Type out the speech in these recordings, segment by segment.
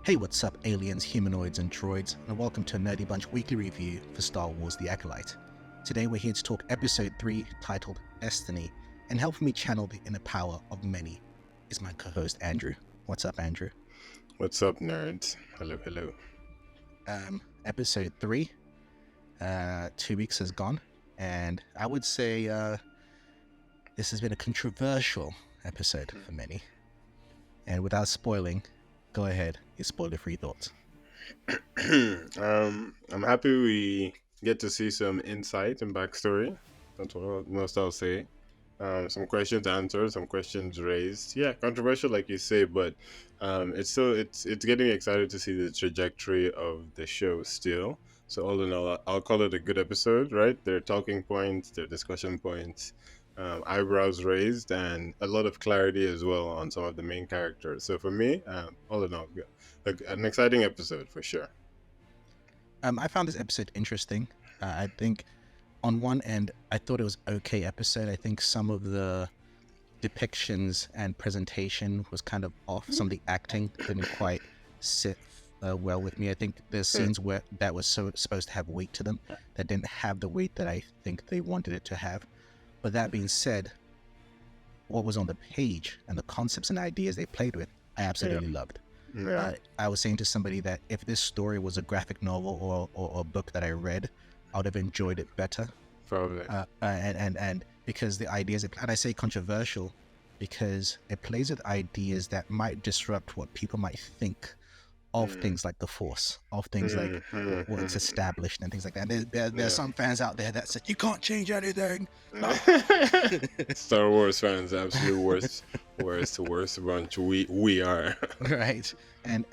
Hey, what's up, aliens, humanoids, and droids, and welcome to a Nerdy Bunch weekly review for Star Wars The Acolyte. Today we're here to talk Episode 3, titled Destiny, and helping me channel the inner power of many is my co-host, Andrew. What's up, Andrew? What's up, nerds? Hello, hello. Episode 3, 2 weeks has gone, and I would say this has been a controversial episode for many. And without spoiling, go ahead, your spoiler-free thoughts. I'm happy we get to see some insight and backstory. That's what most I'll say. Some questions answered, some questions raised. Yeah, controversial, like you say, but it's getting me excited to see the trajectory of the show still. So all in all, I'll call it a good episode, right? There are talking points, there are discussion points, eyebrows raised, and a lot of clarity as well on some of the main characters. So for me, all in all, an exciting episode for sure. I found this episode interesting. I think on one end, I thought it was okay episode. I think some of the depictions and presentation was kind of off. Some of the acting didn't quite sit well with me. I think there's scenes where that was supposed to have weight to them that didn't have the weight that I think they wanted it to have. But that being said, what was on the page and the concepts and ideas they played with, I absolutely loved. Yeah. I was saying to somebody that if this story was a graphic novel or a book that I read, I would have enjoyed it better. Probably. And because the ideas, and I say controversial because it plays with ideas that might disrupt what people might think of things like the Force, of things like what's established and things like that. There are some fans out there that said, you can't change anything. No. Star Wars fans, absolute worst bunch we are. Right. And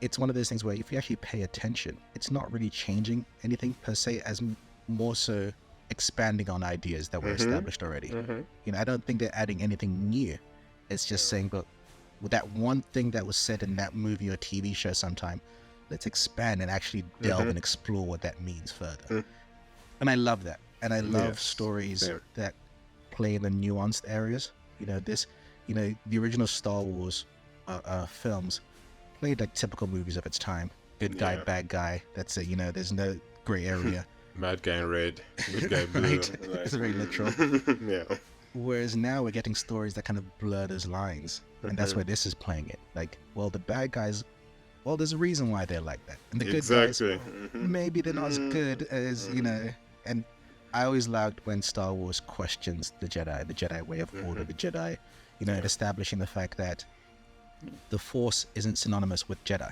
it's one of those things where if you actually pay attention, it's not really changing anything per se, as more so expanding on ideas that were established already. You know, I don't think they're adding anything new. It's just saying, but with that one thing that was said in that movie or TV show sometime, let's expand and actually delve and explore what that means further. And I love that. And I love stories that play in the nuanced areas. You know, the original Star Wars films played like typical movies of its time. Good guy, bad guy. That's it. You know, there's no gray area. Bad guy in red, good guy blue. Right? It's very literal. Yeah. Whereas now we're getting stories that kind of blur those lines. And that's where this is playing it. Like, well, the bad guys, well, there's a reason why they're like that. And the good guys, maybe they're not as good as, you know. And I always loved when Star Wars questions the Jedi way of order, the Jedi, you know, establishing the fact that the Force isn't synonymous with Jedi.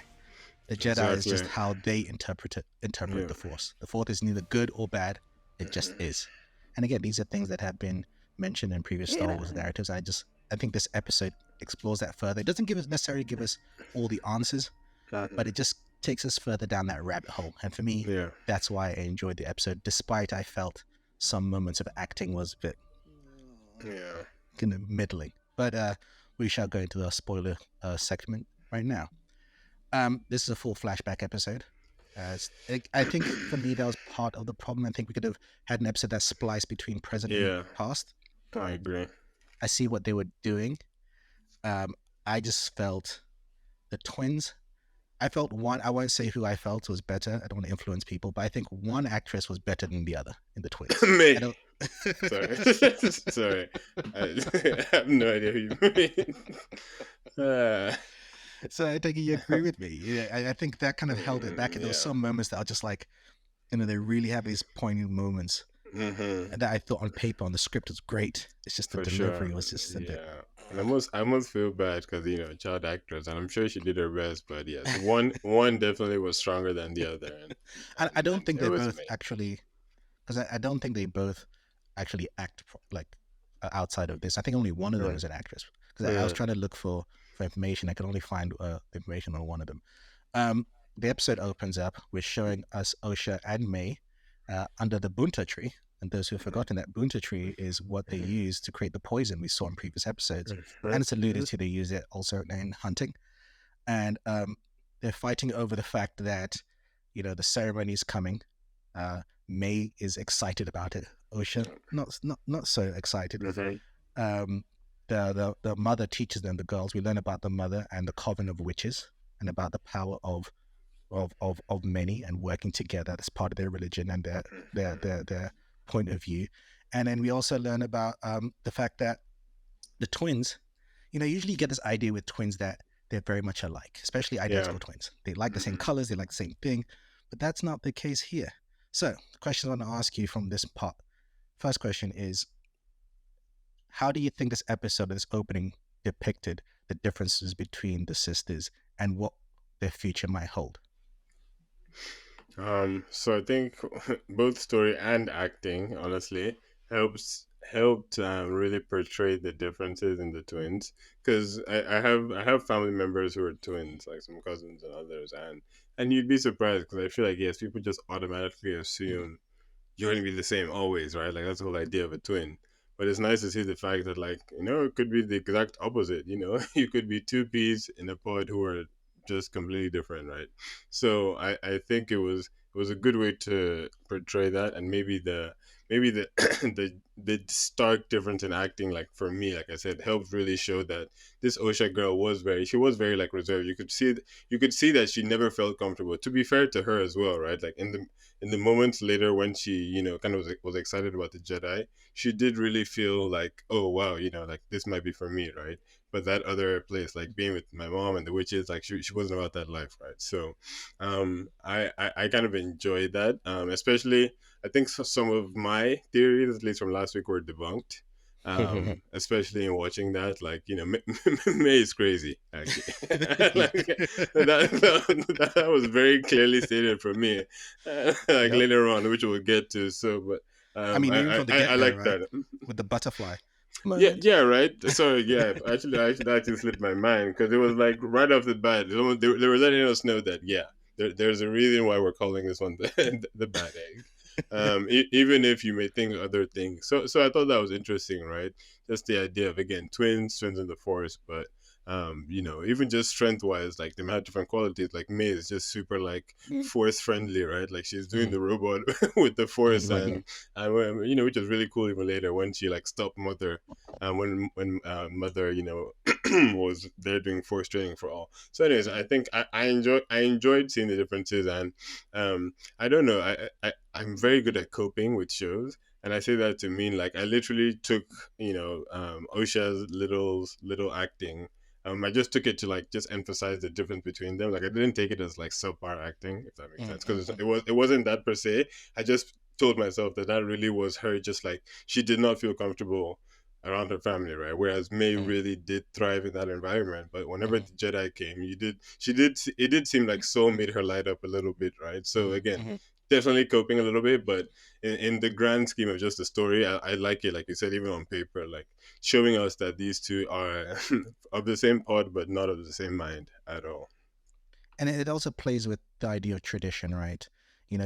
The Jedi is just how they interpret the Force. The Force is neither good or bad. It just is. And again, these are things that have been mentioned in previous Star Wars narratives. I think this episode explores that further. It doesn't necessarily give us all the answers, but it just takes us further down that rabbit hole. And for me, that's why I enjoyed the episode, despite I felt some moments of acting was a bit kind of middling. But we shall go into the spoiler segment right now. This is a full flashback episode. I think for me that was part of the problem. I think we could have had an episode that spliced between present and past. I agree. I see what they were doing. I just felt the twins. I felt one. I won't say who I felt was better. I don't want to influence people, but I think one actress was better than the other in the twins. Me. Sorry. I have no idea who you mean. So I think you agree with me. Yeah, I think that kind of held it back. And there were some moments that are just like, you know, they really have these poignant moments. And that I thought on paper, on the script was great. It's just the delivery was just a bit. And I almost feel bad because, you know, child actress, and I'm sure she did her best, but yes, one definitely was stronger than the other. And I don't think they both actually, because I don't think they both actually act like outside of this. I think only one of them is an actress, because I was trying to look for information. I could only find information on one of them. The episode opens up with showing us Osha and May under the Bunta tree. And those who have forgotten, that Bunta tree is what they use to create the poison we saw in previous episodes. And it's alluded to, they use it also in hunting. And they're fighting over the fact that, you know, the ceremony is coming. May is excited about it. Osha, not so excited. The mother teaches them, the girls. We learn about the mother and the coven of witches and about the power of many and working together. That's part of their religion and their point of view. And then we also learn about the fact that the twins, usually you get this idea with twins that they're very much alike, especially Yeah. identical twins. They like the same colors, they like the same thing, but that's not the case here. So the question I want to ask you from this part, first question is, how do you think this episode, this opening, depicted the differences between the sisters and what their future might hold? So I think both story and acting, honestly, helped really portray the differences in the twins. Because I have family members who are twins, like some cousins and others, and you'd be surprised because I feel like yes, people just automatically assume you're going to be the same always, right? Like that's the whole idea of a twin. But it's nice to see the fact that, like, it could be the exact opposite. You could be two peas in a pod who are just completely different, right? So I think it was a good way to portray that, and maybe the the stark difference in acting, like for me, like I said, helped really show that this Osha girl she was very like reserved. You could see that she never felt comfortable. To be fair to her as well, right? Like in the moments later when she kind of was excited about the Jedi, she did really feel like, oh wow, like this might be for me, right? But that other place, like being with my mom and the witches, like she wasn't about that life, right? So I kind of enjoyed that, especially I think some of my theories, at least from last week, were debunked. Especially in watching that, like May is crazy actually. Like, that was very clearly stated for me, like Yep. later on, which we'll get to. So, but I mean, even from the I get-go, like right? that. With the butterfly Yeah, moment. yeah, right. Sorry, yeah. Actually, that actually slipped my mind because it was like right off the bat, they were letting us know that yeah, there's a reason why we're calling this one the bad egg. Even if you may think other things. So I thought that was interesting, right? Just the idea of again twins in the forest, but even just strength wise, like they have different qualities. Like May is just super like force friendly, right? Like she's doing Mhm. the robot with the force, Right. and which was really cool even later when she like stopped Mother, when Mother was there doing force training for all. So anyways, I think I enjoyed seeing the differences, and I don't know, I'm very good at coping with shows, and I say that to mean like I literally took Osha's little acting. I just took it to like just emphasize the difference between them. Like I didn't take it as like subpar acting, if that makes sense, because Mhm. it wasn't that per se. I just told myself that really was her, just like she did not feel comfortable around her family, right? Whereas May Mhm. really did thrive in that environment. But whenever Mhm. the Jedi came, it did seem like Soul made her light up a little bit, right? So Mhm. again, Mhm. definitely coping a little bit, but in the grand scheme of just the story, I like it, like you said, even on paper, like showing us that these two are of the same pod, but not of the same mind at all. And it also plays with the idea of tradition, right?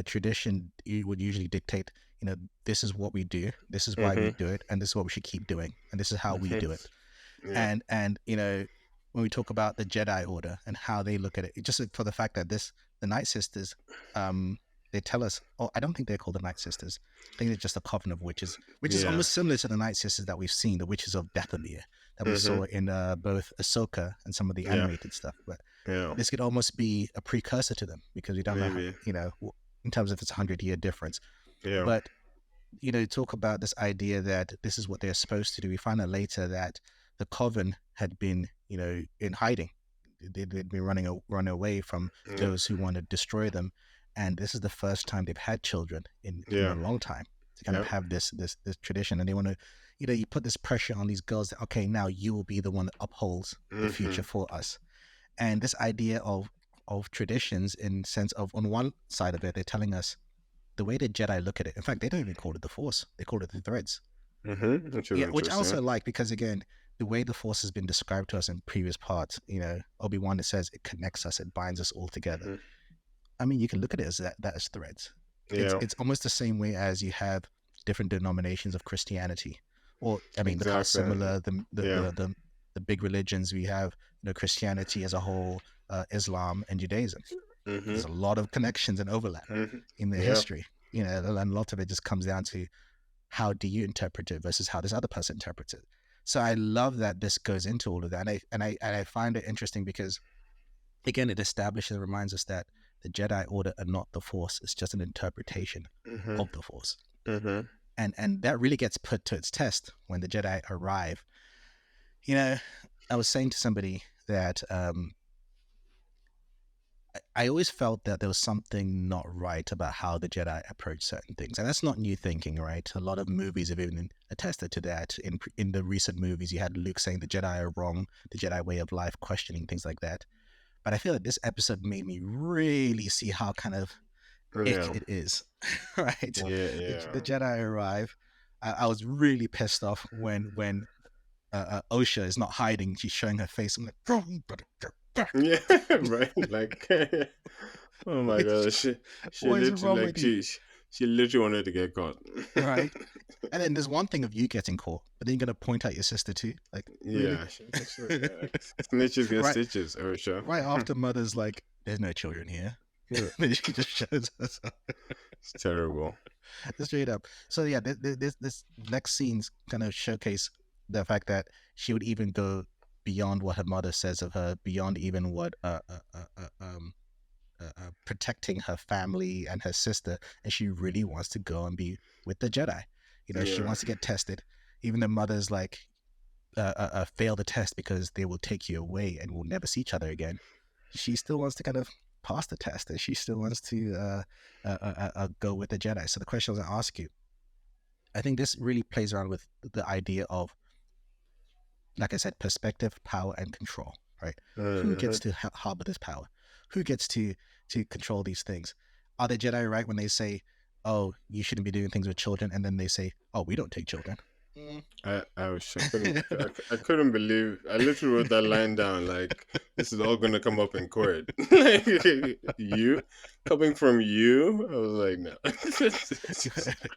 Tradition would usually dictate, this is what we do, this is why we Mm-hmm. do it, and this is what we should keep doing, and this is how we do it. Mm-hmm. Yeah. And when we talk about the Jedi Order and how they look at it, just for the fact that the Night Sisters, they tell us, oh, I don't think they're called the Night Sisters. I think they're just a coven of witches, which is Yeah. almost similar to the Night Sisters that we've seen, the Witches of Dathomir, that we Mm-hmm. saw in both Ahsoka and some of the Yeah. animated stuff. But Yeah. this could almost be a precursor to them because we don't know how, Maybe. in terms of its 100-year difference. Yeah. But talk about this idea that this is what they're supposed to do. We find out later that the coven had been, in hiding. They'd been running away from Yeah. those who want to destroy them, and this is the first time they've had children in a Yeah. long time to kind of Yeah. have this tradition, and they want to, you put this pressure on these girls that okay, now you will be the one that upholds the Mm-hmm. future for us, and this idea of traditions in sense of on one side of it, they're telling us the way the Jedi look at it. In fact, they don't even call it the Force; they call it the Threads. Mm-hmm. Which is Yeah, which I interesting. also like because again, the way the Force has been described to us in previous parts, Obi-Wan, it says it connects us, it binds us all together. Mm-hmm. I mean, you can look at it as that as threads. It's Yeah. it's almost the same way as you have different denominations of Christianity, or I mean, look how Exactly. similar the Yeah. the the, the big religions we have. Christianity as a whole, Islam and Judaism. Mm-hmm. There's a lot of connections and overlap Mm-hmm. in their Yeah. history. And a lot of it just comes down to how do you interpret it versus how this other person interprets it. So I love that this goes into all of that, and I find it interesting because again, it establishes and reminds us that the Jedi Order are not the Force. It's just an interpretation of the Force. And that really gets put to its test when the Jedi arrive. You know, I was saying to somebody that I always felt that there was something not right about how the Jedi approach certain things. And that's not new thinking, right? A lot of movies have even attested to that. In the recent movies, you had Luke saying the Jedi are wrong, the Jedi way of life, questioning things like that. But I feel like this episode made me really see how kind of ick it is, right? Yeah. The Jedi arrive. I was really pissed off when Osha is not hiding. She's showing her face. I'm like, bro, you better get back. Yeah, right. Like, oh my god, she What is wrong literally with you? she literally wanted to get caught. Right. And then there's one thing of you getting caught, but then you're gonna point out your sister too. Like, really? Yeah, snitches get Right. stitches. Oh, sure. Right after mother's like, there's no children here. Then she just shows us. It's terrible. Straight up. So yeah, this next scenes kind of showcase the fact that she would even go beyond what her mother says of her, beyond even what protecting her family and her sister, and she really wants to go and be with the Jedi. You know, she wants to get tested. Even the mother's like, fail the test because they will take you away and we'll never see each other again. She still wants to kind of pass the test, and she still wants to go with the Jedi. So the question I was going to ask you, I think this really plays around with the idea of, like I said, perspective, power, and control, right? Who gets to harbor this power? Who gets to control these things? Are the Jedi right when they say, oh, you shouldn't be doing things with children, and then they say, oh, we don't take children? I couldn't believe I literally wrote that line down. Like, this is all gonna come up in court. Like, you coming from you, I was like, no.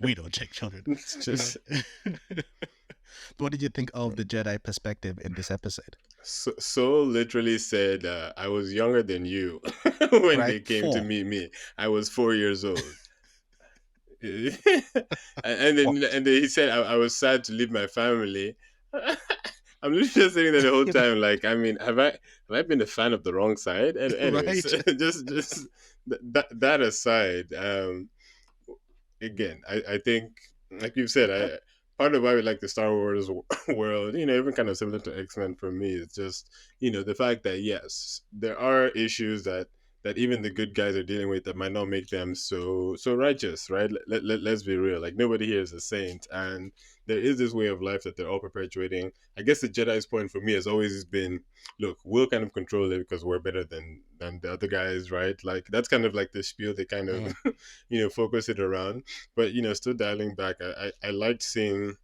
We don't take children. It's just what did you think of the Jedi perspective in this episode? so literally said, I was younger than you when they came to meet me. I was 4 years old. and then he said I was sad to leave my family. I'm literally just sitting there the whole time, like, I mean, have I been a fan of the wrong side? And anyways, just that aside, again, I think, like you said, part of why we like the Star Wars world, even kind of similar to X-Men for me, is just, the fact that, yes, there are issues that even the good guys are dealing with that might not make them so righteous, right? Let's be real. Like, nobody here is a saint, and there is this way of life that they're all perpetuating. I guess the Jedi's point for me has always been, look, we'll kind of control it because we're better than the other guys, right? Like, that's kind of like the spiel they kind of focus it around. But still dialing back, I liked seeing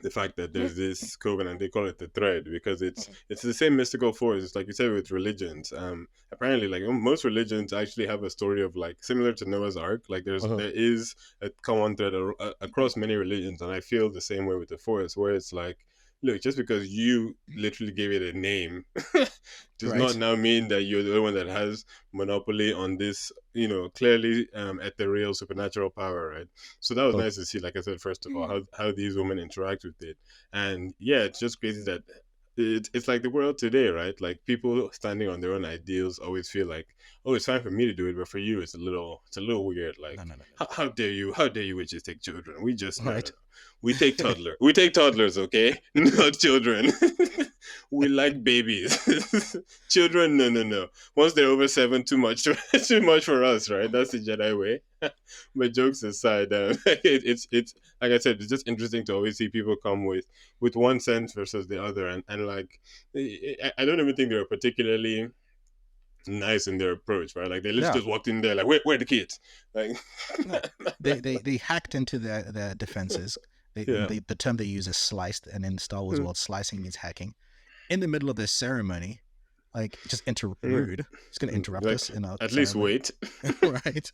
the fact that there's this covenant, they call it the thread, because it's the same mystical force. It's like you said with religions. Apparently, like, most religions actually have a story of, like, similar to Noah's Ark. Like, there is a common thread across many religions, and I feel the same way with the force, where it's like, look, just because you literally gave it a name does not now mean that you're the only one that has monopoly on this, clearly ethereal supernatural power, right? So that was nice to see, like I said, first of all, how these women interact with it. And yeah, it's just crazy that it's like the world today, right? Like, people standing on their own ideals always feel like, oh, it's fine for me to do it, but for you it's a little weird. Like, no. How dare you witches take children? We just no. We take toddlers, okay? Not children. We like babies. Children, no. Once they're over 7, too much for us, right? That's the Jedi way. But jokes aside, it's like I said, it's just interesting to always see people come with one sense versus the other, and like, I don't even think they're particularly nice in their approach, right? Like, they literally just walked in there like, where are the kids? Like, no. they hacked into their defenses. The term they use is sliced, and in Star Wars world, slicing means hacking. In the middle of this ceremony, like, just rude. It's going to interrupt us in our at ceremony. least wait. Right.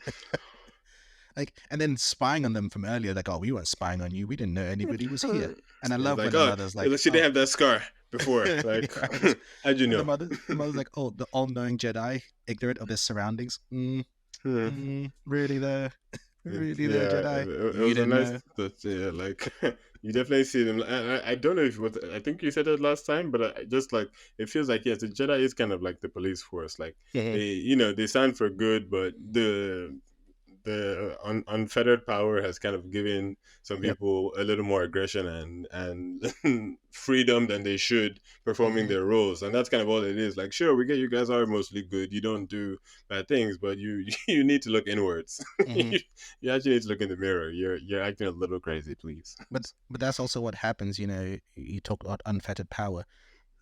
Like, and then spying on them from earlier, like, oh, we weren't spying on you. We didn't know anybody was here. And I love when the mother's like, she didn't have that scar before. Like, right. How'd you know? The mother's like, oh, the all-knowing Jedi, ignorant of their surroundings. Really though? Really, though, Yeah, Jedi? it You was a didn't nice know. touch. Yeah, like you definitely see them. I don't know if it was. I think you said it last time, but just like it feels like yes, the Jedi is kind of like the police force. Like Yeah. they stand for good, but the unfettered power has kind of given some Yep. people a little more aggression and freedom than they should performing Hmm. their roles, and that's kind of all it is. Like, sure, we get you guys are mostly good, you don't do bad things, but you you need to look inwards. Hmm. You actually need to look in the mirror. You're acting a little crazy, please. But that's also what happens. You talk about unfettered power.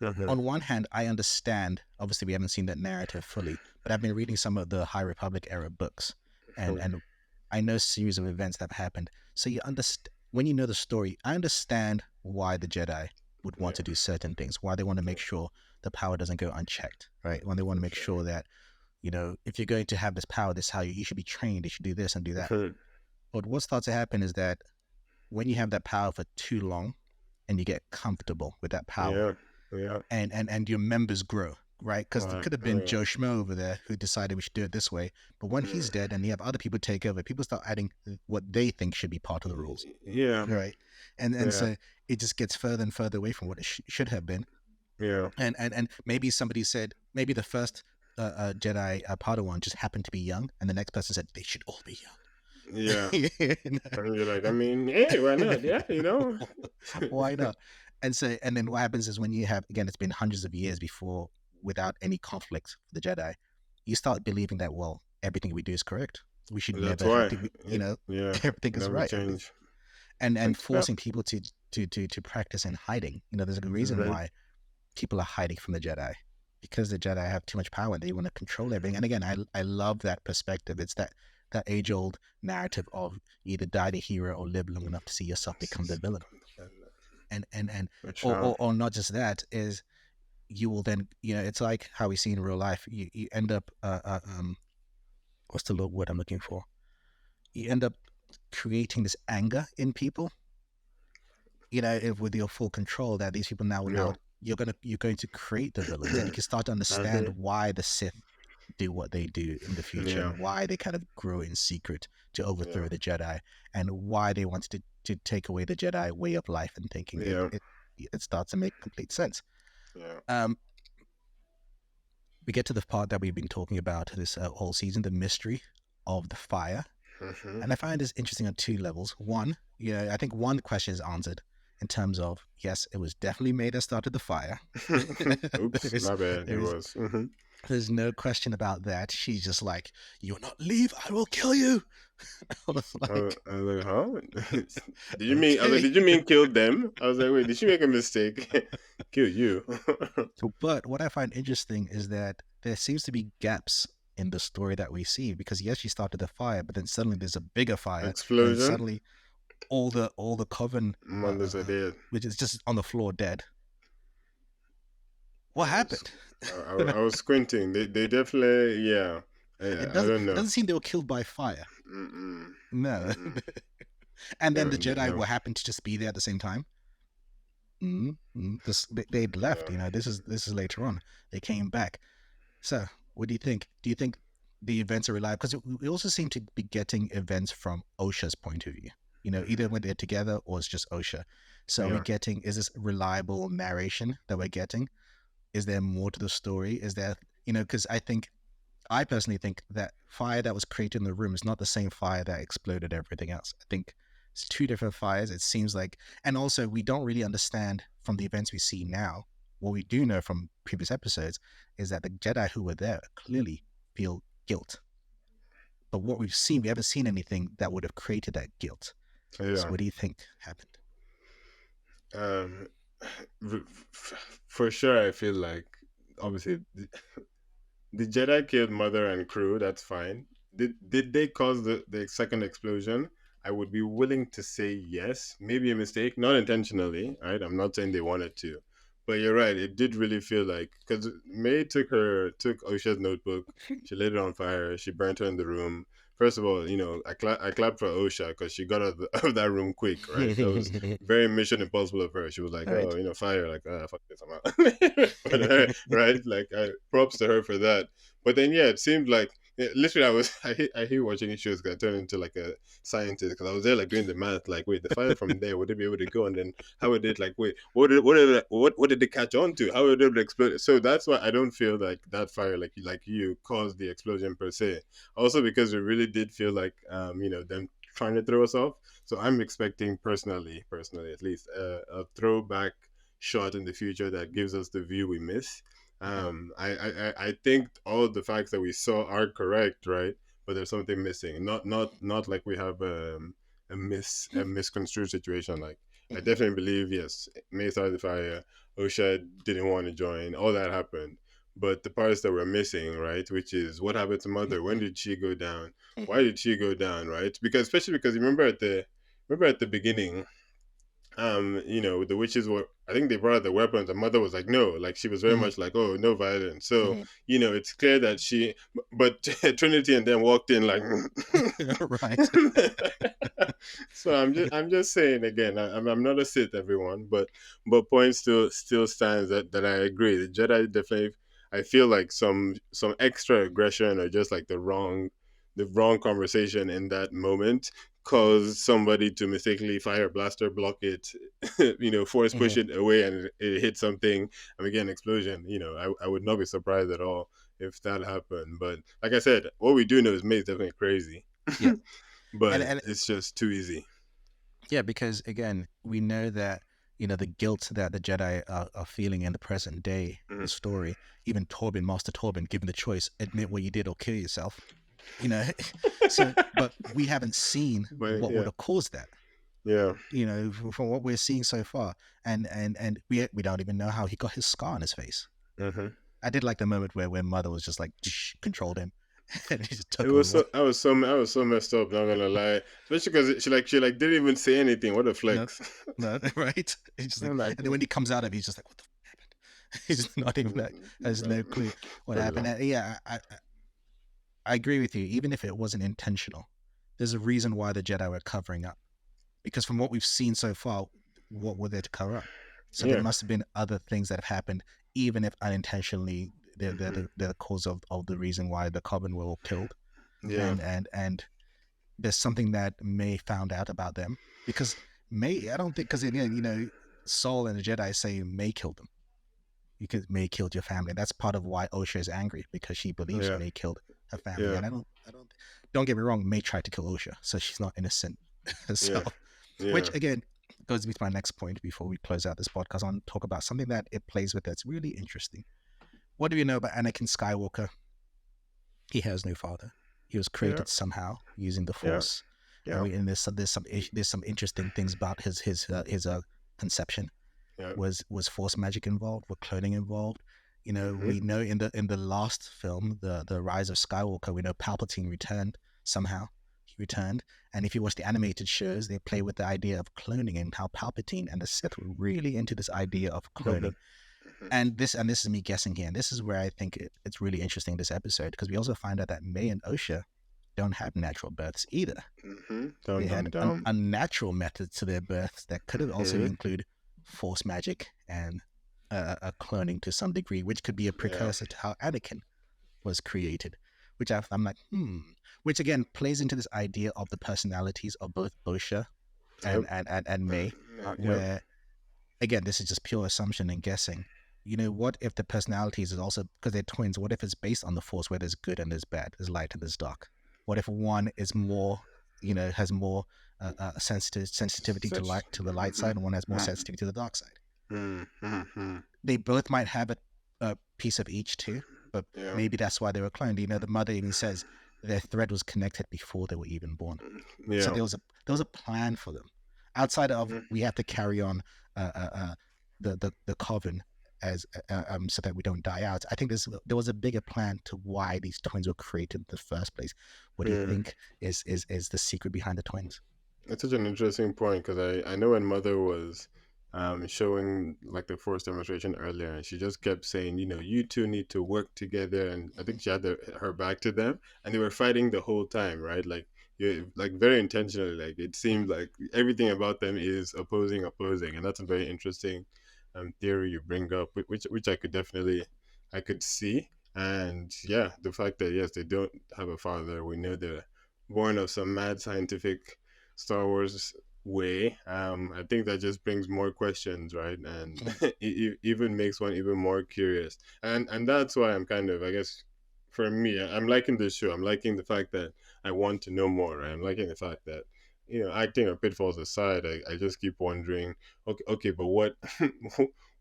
Uh-huh. On one hand, I understand. Obviously, we haven't seen that narrative fully, but I've been reading some of the High Republic era books, and I know a series of events that have happened. So you understand when you know the story. I understand why the Jedi would want Yeah, to do certain things, why they want to make sure the power doesn't go unchecked, right? When they want to for make sure. sure that if you're going to have this power, this is how you should be trained. You should do this and do that. Uh-huh. But what starts to happen is that when you have that power for too long, and you get comfortable with that power, Yeah, yeah. and your members grow, right? Because it Right. could have been Yeah. Joe Schmo over there who decided we should do it this way. But when he's dead and you have other people take over, people start adding what they think should be part of the rules, Yeah. right? And Yeah. so it just gets further and further away from what it should have been. Yeah. And maybe somebody said, maybe the first Jedi Padawan just happened to be young, and the next person said they should all be Yeah. young. And you're like, I mean, hey, why not? Yeah, you know. Why not? And then what happens is when you have, again, it's been hundreds of years before, without any conflict for the Jedi, you start believing that, well, everything we do is correct. We should That's never have why. to, Yeah. everything is Never right. change. And Like, yeah. forcing people to practice in hiding. There's a reason Mhm. why people are hiding from the Jedi, because the Jedi have too much power and they want to control everything. And again, I love that perspective. It's that age old narrative of either die the hero or live long enough to see yourself become the villain. And Which or not just that, is you will then, it's like how we see in real life. You end up what's the word I'm looking for? You end up creating this anger in people, if with your full control, that these people now yeah. you're going to create the villains, and you can start to understand Mhm. why the Sith do what they do in the future, Yeah. and why they kind of grow in secret to Yeah. overthrow the Jedi, and why they wanted to take away the Jedi way of life and thinking. It Yeah. it it starts to make complete sense. Yeah. Um, we get to the part that we've been talking about this whole season, the mystery of the fire. Mhm. And I find this interesting on two levels. One, I think one question is answered in terms of, yes, it was definitely made that started the fire. Oops, there's, my bad. It there's, was. Hmm. there's no question about that. She's just like, you will not leave, I will kill you. I was like, I was like, huh? Did you mean? I was like, okay. did you mean kill them? I was like, wait, did she make a mistake? Kill you? But what I find interesting is that there seems to be gaps in the story that we see, because yes, she started the fire, but then suddenly there's a bigger fire, and then Explosion. suddenly all the coven, Mothers are dead. which is just on the floor dead. What I was, happened? I was squinting. They definitely, yeah. It I doesn't don't it know. doesn't seem they were killed by fire. Mm-mm. No. Mm-mm. And then No, the Jedi no. will happen to just be there at the same time. They'd left. Yeah. This is later on. They came back. So, what do you think? Do you think the events are reliable? Because we also seem to be getting events from Osha's point of view. Either when they're together or it's just Osha. So, are we Yeah. getting? Is this reliable narration that we're getting? Is there more to the story? Is there, because I personally think that fire that was created in the room is not the same fire that exploded everything else. I think it's two different fires. It seems like, and also we don't really understand from the events we see now. What we do know from previous episodes is that the Jedi who were there clearly feel guilt. But what we've seen, we haven't seen anything that would have created that guilt. So Yeah. what do you think happened? Um, for sure, I feel like obviously the Jedi killed mother and crew. That's fine. Did they cause the second explosion? I would be willing to say yes. Maybe a mistake, not intentionally. Right? I'm not saying they wanted to, but you're right. It did really feel like because May took Osha's notebook. She lit it on fire. She burnt her in the room. First of all, I clapped for Osha because she got out out of that room quick, right? That was very Mission Impossible of her. She was like, "Oh, Right. fire!" Like, fuck this, I'm out. But, right? Like, props to her for that. But then, yeah, it seemed like literally, I hate watching shows because I turn into like a scientist because I was there like doing the math. Like, wait, the fire from there, would it be able to go? And then how would it like, wait, what did it catch on to? How would it explode? So that's why I don't feel like that fire, like you, caused the explosion per se. Also because it really did feel like, them trying to throw us off. So I'm expecting personally at least, a throwback shot in the future that gives us the view we miss. Okay. I think all of the facts that we saw are correct, right? But there's something missing. Not like we have a misconstrued situation. Like, I Mhm. definitely believe, yes, May started the fire. Osha didn't want to join. All that happened. But the parts that we're missing, right, which is what happened to Mother? When did she go down? Why Mhm. did she go down? Right? Because especially because remember at the beginning, the witches were, I think they brought out the weapons. The mother was like, no, like she was very Mhm. much like, oh, no violence. So, Mhm. it's clear that but Trinity and then walked in like, Right. so I'm just saying again, I'm not a Sith, everyone, but point still stands that I agree. The Jedi definitely, I feel like some extra aggression or just like the wrong conversation in that moment Mhm. caused somebody to mistakenly fire a blaster, block it, force push Mhm. it away, and it hit something, and we get an explosion. I would not be surprised at all if that happened. But like I said, what we do know is May's definitely crazy, Yeah. And but and it's just too easy. yeah, because again, we know that the guilt that the Jedi are feeling in the present day, the Mhm. story. Even Torben, Master Torben, given the choice, admit what you did or kill yourself. You know, so but we haven't seen But what would yeah, have caused that. yeah. From what we're seeing so far, and we don't even know how he got his scar on his face. hmm I did like the moment where Mother was just like controlled him, and he just It took was over. so I was so messed up. Not gonna lie, especially because she didn't even say anything. What a No, flex! no, right? He's just like, I'm like, and then when he comes out of it, he's just like, what the happened? He's not even like, has no clue what happened. bro. And yeah, I agree with you. Even if it wasn't intentional, there's a reason why the Jedi were covering up. Because from what we've seen so far, what were they to cover up? So there Yeah. must have been other things that have happened, even if unintentionally. hmm They're the cause of the reason why the Coven were all killed. Yeah. And there's something that May found out about them, because May, I don't think, because Saul and the Jedi say May killed them. Because May killed your family. That's part of why Osha is angry, because she believes Yeah. May killed her family. Yeah. And don't get me wrong, May tried to kill Osha, so she's not innocent Yeah. herself. Which Yeah. again goes me to my next point before we close out this podcast. I want to talk about something that it plays with that's really interesting. What do you know about Anakin Skywalker? He has no father. He was Yeah. created somehow using the Yeah. Force, and Yeah. there's some interesting things about his conception. Yeah. Was Force magic involved? Were cloning involved? hmm We know in the last film, the Rise of Skywalker, we know Palpatine returned somehow. He returned, and if you watch the animated shows, they play with the idea of cloning and how Palpatine and the Sith were really into this idea of Okay. cloning. And this is me guessing here. And this is where I think it's really interesting this episode, because we also find out that May and Osha don't have natural births either. Dum They dum had an dum. unnatural method to their births that could have also hmm include force magic and a cloning to some degree, which could be a Yeah. precursor to how Anakin was created. I'm like, which again plays into this idea of the personalities of both Osha Yep. and May, Yep. where again, this is just pure assumption and guessing. What if the personalities is also, because they're twins, what if it's based on the Force, where there's good and there's bad, there's light and there's dark? What if one is more, has more sensitivity to Such. light, to the light side, and one has more sensitivity to the dark side? Mm-hmm. They both might have a piece of each too, but Yeah. maybe that's why they were cloned. The mother even says their thread was connected before they were even born. So Yeah. there was a plan for them. Outside of, Mhm. we have to carry on uh, uh, uh, the coven as so that we don't die out. I think there was a bigger plan to why these twins were created in the first place. What do you Yeah. think is the secret behind the twins? It's such an interesting point because I know when Mother was showing like the force demonstration earlier, and she just kept saying, you two need to work together, and I think she had her back to them, and they were fighting the whole time, right? Like, like very intentionally. Like, it seemed like everything about them is opposing, and that's a very interesting theory you bring up, which I could see. And yeah, the fact that yes, they don't have a father, we know they're born of some mad scientific Star Wars way. I think that just brings more questions, right? And it even makes one even more curious. And that's why I'm kind of, I guess, for me, I'm liking this show. I'm liking the fact that I want to know more. Right? I'm liking the fact that acting or pitfalls aside, I just keep wondering, okay, but what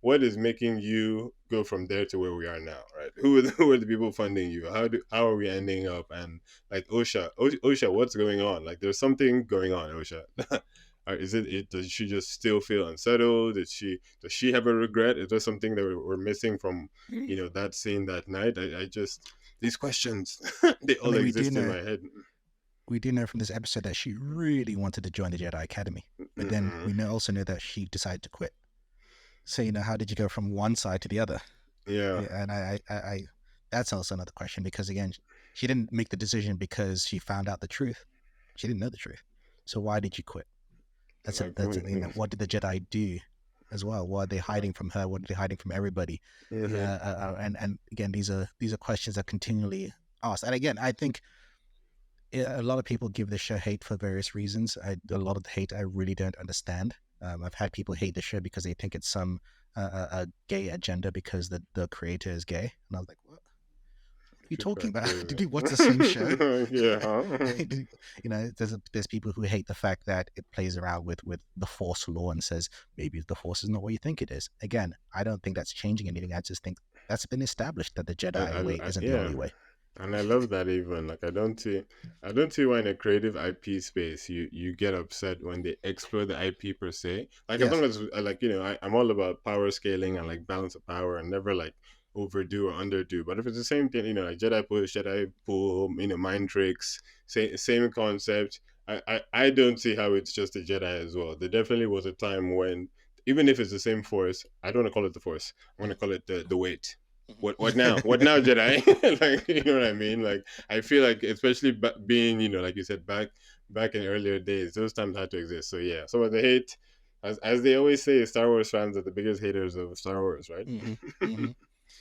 what is making you go from there to where we are now, right? Who are the people funding you? How are we ending up? And like Osha, what's going on? Like there's something going on, Osha. Is it? Does she just still feel unsettled? Does she have a regret? Is there something that we're missing from that scene that night? I just these questions they I all mean, exist in my head. we do know from this episode that she really wanted to join the Jedi Academy, but then Mm-hmm. we also know that she decided to quit. So how did you go from one side to the other? Yeah, And I that's also another question, because again, she didn't make the decision because she found out the truth. She didn't know the truth. So why did you quit? like What did the Jedi do as well? What are they hiding from her? What are they hiding from everybody? mm-hmm. Yeah, and again, these are questions that continually asked. And again, I think a lot of people give the show hate for various reasons. A lot of the hate I really don't understand. I've had people hate the show because they think it's some a gay agenda because the creator is gay, and I was like, what are you talking about? Did you watch the same show? Yeah, huh? There's people who hate the fact that it plays around with the Force law and says maybe the Force is not what you think it is. Again, I don't think that's changing anything. I just think that's been established that the Jedi way isn't the Yeah, only way. and I love that. Even like I don't see why in a creative IP space you get upset when they explore the IP per se. Like as Yes. long as like I'm all about power scaling and like balance of power and never like overdo or underdo. But if it's the same thing, like Jedi pull, mind tricks, same concept. I don't see how it's just a Jedi as well. There definitely was a time when even if it's the same force, I don't want to call it the force. I want to call it the weight. What now? What now, Jedi? Like you know what I mean? Like I feel like especially being like you said back in earlier days, those times had to exist. So yeah, some of the hate, as they always say, Star Wars fans are the biggest haters of Star Wars, right? hmm hmm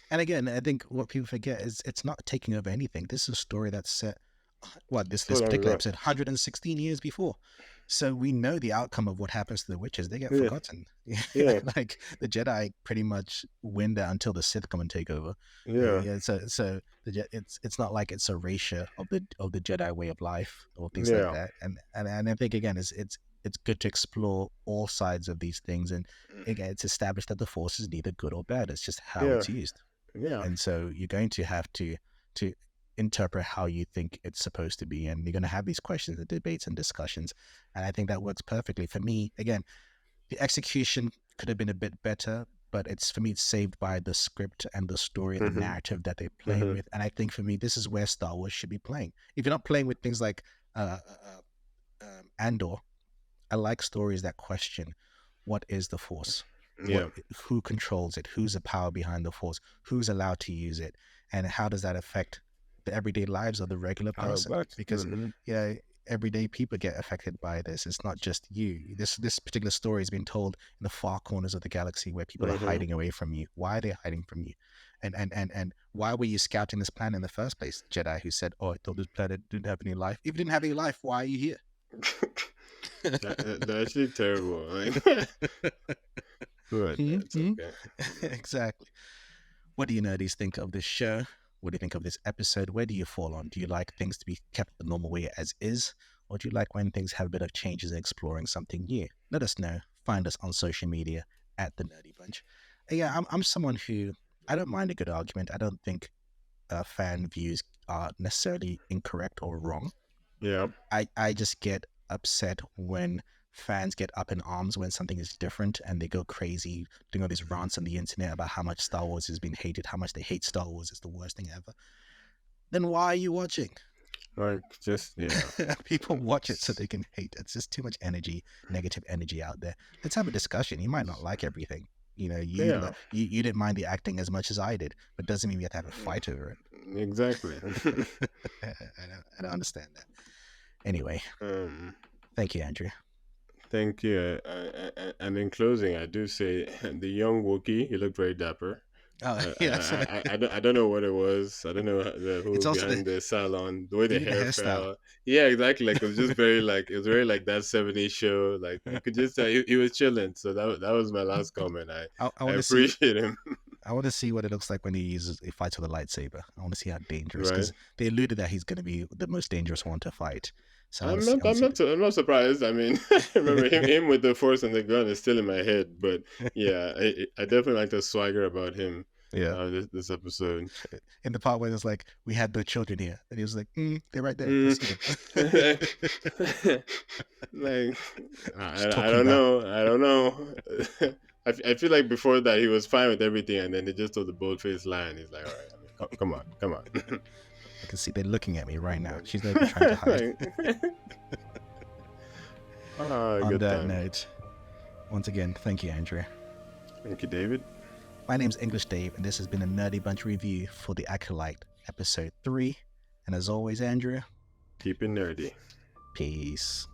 And again, I think what people forget is it's not taking over anything. This is a story that's set, So this long particular ago. episode, 116 years before. So we know the outcome of what happens to the witches. They get Yeah, forgotten. yeah, Like the Jedi pretty much win that until the Sith come and take over. yeah, Yeah, so it's not like it's erasure of the Jedi way of life or things like yeah, that. And I think again, it's good to explore all sides of these things. And again, it's established that the Force is neither good or bad. It's just how yeah, it's used. yeah, And so you're going to have to interpret how you think it's supposed to be, and you're going to have these questions and debates and discussions. And I think that works perfectly for me. Again, the execution could have been a bit better, but it's for me it's saved by the script and the story and the mm-hmm, narrative that they're playing mm-hmm, with. And I think for me this is where Star Wars should be playing. If you're not playing with things like Andor, I like stories that question what is the Force, yeah. who controls it, who's the power behind the Force, who's allowed to use it, and how does that affect the everyday lives of the regular person? Back. Because Mm-hmm, yeah, everyday people get affected by this. It's not just you. This particular story has been told in the far corners of the galaxy where people are mm-hmm. hiding away from you. Why are they hiding from you? And why were you scouting this planet in the first place? Jedi who said, "Oh, I thought this planet didn't have any life." If it didn't have any life, why are you here? They're actually terrible. Like, but it's hmm okay. Exactly. What do you nerdies think of this show? What do you think of this episode? Where do you fall on? Do you like things to be kept the normal way as is? Or do you like when things have a bit of changes and exploring something new? Let us know. Find us on social media at The Nerdy Bunch. Yeah, I'm someone who, I don't mind a good argument. I don't think fan views are necessarily incorrect or wrong. Yeah, I just get upset when fans get up in arms when something is different and they go crazy doing all these rants on the internet about how much Star Wars has been hated, how much they hate Star Wars, it's the worst thing ever. Then why are you watching? like just yeah. People watch it so they can hate. It's just too much energy, negative energy out there. Let's have a discussion. You might not like everything. Yeah, You didn't mind the acting as much as I did, but doesn't mean we have to have a fight over exactly. it. I don't understand that. Anyway, um, thank you, Andrew. thank you. And in closing, I do say the young Wookiee, he looked very dapper. Oh, I, yeah. I don't know what it was. I don't know It's who also behind the salon, the way the even the hair hairstyle. fell. Yeah, exactly. Like it was just very like it was very like that 70s show. Like I could just tell he was chilling. So that was my last comment. I I want to see. appreciate him. I want to see what it looks like when he fights with a lightsaber. I want to see how dangerous, Right. because they alluded that he's going to be the most dangerous one to fight. So I want to see. I want to see. I'm not surprised. I mean, I remember him with the force and the gun is still in my head. But yeah, I definitely like the swagger about him. Yeah. This episode. In the part where it's like, we had no children here, and he was like, they're right there. I Mm. see them. Like Just I talking don't back. know. I don't know. I feel like before that he was fine with everything, and then they just told the bold-faced lie, and he's like, all right, I mean, come on, come on. I can see they're looking at me right now. She's not even trying to hide. On Good that time. note, once again, thank you, Andrea. Thank you, David. My name's English Dave, and this has been a Nerdy Bunch review for The Acolyte, episode 3. And as always, Andrea, Keep it nerdy. peace.